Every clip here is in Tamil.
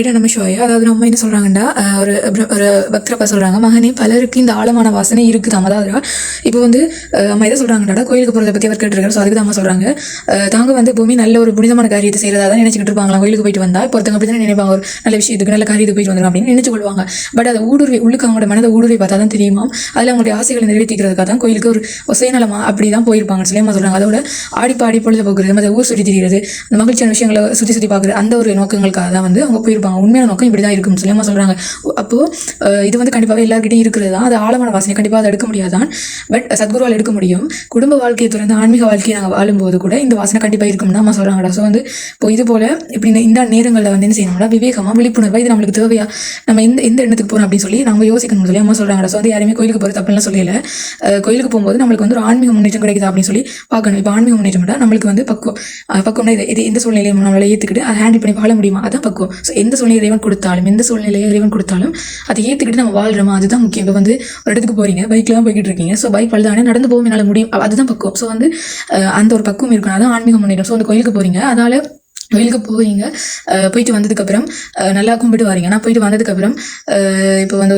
நம்ம ஷோயா அதாவது நம்ம என்ன சொல்கிறாங்கன்னா ஒரு ஒரு பக்தரப்பா சொல்கிறாங்க, மகனே பலருக்கு இந்த ஆழமான வாசனை இருக்குதாம். அதாவது இப்போ வந்து அம்மா எதை சொல்கிறாங்கடா, கோயிலுக்கு போகிறத பற்றி அவர் கேட்டுருக்காரு. ஸோ அதுக்கு தான் அம்மா சொல்கிறாங்க, தாங்க வந்து பூமி நல்ல ஒரு புனிதமான காரியத்தை செய்கிறதா தான் நினச்சிக்கிட்டு இருப்பாங்களா. கோயிலுக்கு போயிட்டு வந்தால் இப்போ ஒருத்தங்க அப்படி தான் நினைப்பாங்க, ஒரு நல்ல விஷயத்துக்கு நல்ல காரியத்துக்கு போயிட்டு வந்துடும் அப்படின்னு நினச்சி கொள்வாங்க. பட் அதை ஊடுருவி உள்ளுக்கு அவங்களோட மனதை ஊடுருவி பார்த்தா தான் தெரியுமா, அதில் அவங்களுடைய ஆசைகளை நிறைவேற்றிக்கிறதுக்காக தான் கோயிலுக்கு ஒரு சுயநலமாக அப்படி தான் போயிருப்பாங்கன்னு சொல்லி அம்மா சொல்கிறாங்க. அதோட ஆடிப்பாடி பொழுது போக்குறது, அந்த ஊர் சுற்றி திரிகிறது, அந்த மகிழ்ச்சியான விஷயங்களை சுற்றி பார்க்குறது, அந்த ஒரு நோக்கங்களுக்காக தான் வந்து அவங்க போயிருப்பாங்க. உண்மையான நோக்கம் இப்படி தான் இருக்கும்னு சொல்லி அம்மா சொல்கிறாங்க. அப்போது இது வந்து கண்டிப்பாகவே எல்லாருக்கிட்டையும் இருக்கிறது தான். அது ஆழமான வாசனை கண்டிப்பாக அதை எடுக்க முடியாதான். பட் சத்குருவால் எடுக்க முடியும். குடும்ப வாழ்க்கையை தொடர்ந்து ஆன்மீக வாழ்க்கையை நாங்கள் வாழும்போது கூட இந்த வாசனை கண்டிப்பாக இருக்கும்னு அம்மா சொல்கிறாங்கடா. ஸோ வந்து இப்போ இது போல் இப்படி இந்த நேரங்களில் வந்து என்ன செய்யணும்னா, விவேகமாக விழிப்புணர்வாக இது நம்மளுக்கு தேவையா, நம்ம எந்த எண்ணத்துக்கு போகிறோம் அப்படின்னு சொல்லி நம்ம யோசிக்கணும்னு சொல்லி அம்மா சொல்கிறாங்கடா. ஸோ வந்து யாருமே கோயிலுக்கு போகிறது தப்புலாம் சொல்லல. கோயிலுக்கு போகும்போது நம்மளுக்கு வந்து ஒரு ஆன்மீக முன்னேற்றம் கிடைக்குதா அப்படின்னு சொல்லி பார்க்கணும். இப்போ ஆன்மீக முன்னேற்றம்னா நம்மளுக்கு வந்து பக்குவம்னா இது எந்த சூழ்நிலையும் நம்மளால் ஏற்றுக்கிட்டு அதை ஹேண்டில் பண்ணி வாழ முடியுமா, அதான் பக்குவம். ஸோ எந்த சூழ்நிலை இறைவன் கொடுத்தாலும் அதை ஏற்றுக்கிட்டு நம்ம வாழ்கிறோமா, அதுதான் முக்கியம். இப்போ வந்து ஒரு இடத்துக்கு போகிறீங்க, பைக்லாம் போய்கிட்டு இருக்கீங்க. ஸோ பைக் பழுதானே நடந்து போக என்னால் முடியும், அதுதான் பக்குவம். ஸோ வந்து அந்த ஒரு பக்குவம் இருக்கணும், அதான் ஆன்மீக முன்னேற்றம். ஸோ அந்த கோயிலுக்கு போகிறீங்க, அதால் கோயிலுக்கு போவீங்க, போயிட்டு வந்ததுக்கப்புறம் நல்லா கும்பிட்டு வரீங்க. நான் போயிட்டு வந்ததுக்கப்புறம் இப்போ வந்து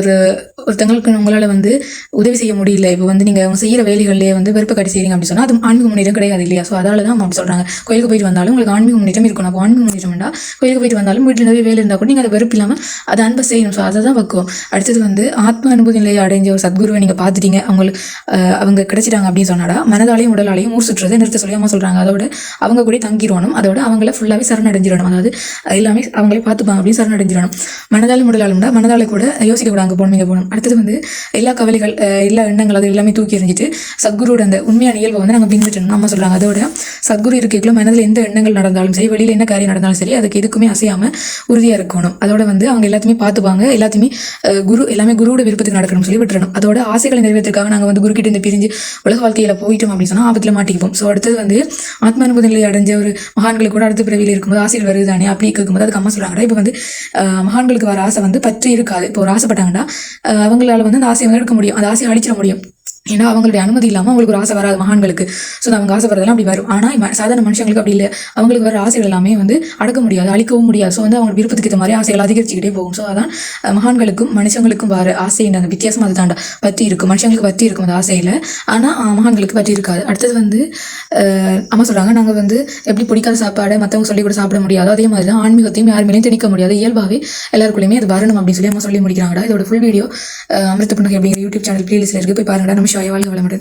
ஒருத்தங்களுக்கு உங்களால் வந்து உதவி செய்ய முடியல, இப்போ வந்து நீங்கள் அவங்க செய்கிற வேலைகள்லேயே வந்து வெறுப்பு கட்டி செய்கிறீங்க அப்படின்னு சொன்னால் அது ஆன்மீக முன்னேற்றம் கிடையாது இல்லையா. ஸோ அதால் தான் அப்படி சொல்கிறாங்க, கோயிலுக்கு போயிட்டு வந்தாலும் உங்களுக்கு ஆன்மீக முன்னேற்றம் இருக்கணும். அப்போ ஆன்மீக முன்னேற்றம்னா கோயிலுக்கு போயிட்டு வந்தாலும் வீட்டில் நிறைய வேலை இருந்தால் கூட நீங்கள் அதை வெறுப்பு இல்லாமல் அதை அன்பை செய்யணும். ஸோ அதை தான் பக்குவம். அடுத்தது வந்து ஆத்ம அனுபவ நிலையை அடைஞ்ச ஒரு சத்குருவை நீங்கள் பார்த்துட்டீங்க, அவங்க கிடைச்சிட்டாங்க அப்படின்னு சொன்னாடா மனதாலையும் உடலாலையும் ஊர் சுற்றுறதை நிறுத்த சொல்லி அம்மா சொல்கிறாங்க. அதோட அவங்க கூட தங்கிடுவானும், அதோட அவங்கள ஃபுல்லாக சரணடைஞ்சிடணும். அதாவது எல்லாமே அவங்களே பார்த்துப்பாங்க அப்படின்னு சரணடைஞ்சிடணும். மனதாலும் உடலாலும்டா மனதால கூட யோசிக்க கூட அங்கே போகணும். அடுத்தது வந்து எல்லா கவலைகள் எல்லா எண்ணங்கள் அது எல்லாமே தூக்கி எறிஞ்சிட்டு சத்குருவோட அந்த உண்மையான இயல்பை வந்து நாங்கள் பின்பற்றணும் அம்மா சொல்கிறாங்க. அதோட சத்குரு இருக்கைக்குள்ள மனதில் எந்த எண்ணங்கள் நடந்தாலும் சரி, வெளியில் என்ன காரியம் நடந்தாலும் சரி, அதுக்கு எதுக்குமே அசையாமல் உறுதியாக இருக்கணும். அதோட வந்து அவங்க எல்லாத்தையுமே பார்த்துப்பாங்க, எல்லாத்தையுமே எல்லாமே குருவோட விருப்பத்துக்கு நடக்கணும்னு சொல்லி விட்டுறணும். அதோட ஆசைகளை நிறைவேற்றுக்காக நாங்கள் வந்து குருக்கிட்ட இந்த பிரிஞ்சு உலக வாழ்க்கையில் போயிட்டோம் அப்படின்னு சொன்னால் ஆபத்தில் மாட்டிக்குவோம். ஸோ அடுத்தது வந்து ஆத்ம அனுபவ நிலை அடைஞ்ச ஒரு மகான்களுக்கு கூட அடுத்த பிறவியில் இருக்கும்போது ஆசைகள் வருது தானே, அப்படி கேட்கும்போது அதுக்கு அம்மா சொல்கிறாங்க, இப்போ வந்து மகான்களுக்கு வர ஆசை வந்து பற்றி இருக்காது. இப்போ ஒரு ஆசைப்பட்டாங்கன்னா அவங்களால வந்து அந்த ஆசையை வந்து எடுக்க முடியும், அந்த ஆசையை அழிச்சிட முடியும். ஏன்னா அவங்களுடைய அனுமதி இல்லாமல் அவங்களுக்கு ஒரு ஆசை வராது மகான்களுக்கு. ஸோ அவங்க ஆசைப்படுறதெல்லாம் அப்படி வரும். ஆனால் சாதாரண மனுஷங்களுக்கு அப்படி இல்லை, அவங்களுக்கு வர ஆசைகள் எல்லாமே வந்து அடக்க முடியாது, அழிக்கவும் முடியாது. ஸோ வந்து அவங்க விருப்பத்துக்கு ஏற்ற மாதிரி ஆசைகள் அதிகரிச்சுக்கிட்டே போகும். ஸோ அதான் மகான்களுக்கும் மனுஷங்களுக்கும் வர ஆசையின் அந்த வித்தியாசம் அது தாண்டா பற்றி இருக்கும். மனுஷங்களுக்கு பற்றி இருக்கும் அந்த ஆசையில், ஆனால் மகான்களுக்கு பற்றி இருக்காது. அடுத்தது வந்து அம்மா சொல்கிறாங்க, நாங்கள் வந்து எப்படி பிடிக்காத சாப்பாடை மற்றவங்க சொல்லி கூட சாப்பிட முடியாது, அதே மாதிரி தான் ஆன்மீகத்தையும் யாருமேலையும் திணிக்க முடியாது, இயல்பாகவே எல்லாருக்குள்ளேயுமே அது வரணும் அப்படின்னு சொல்லி அம்மா சொல்லி முடிக்கிறாங்கடா. இதோட ஃபுல் வீடியோ அமிர்த புன்னகை அப்படிங்கிற யூடியூப் சேனல் பிளேலிஸ்ட்டில் இருக்குது, போய் பாருங்கடா. நம்ம ஷோயா வாழ்க வளமுடன்.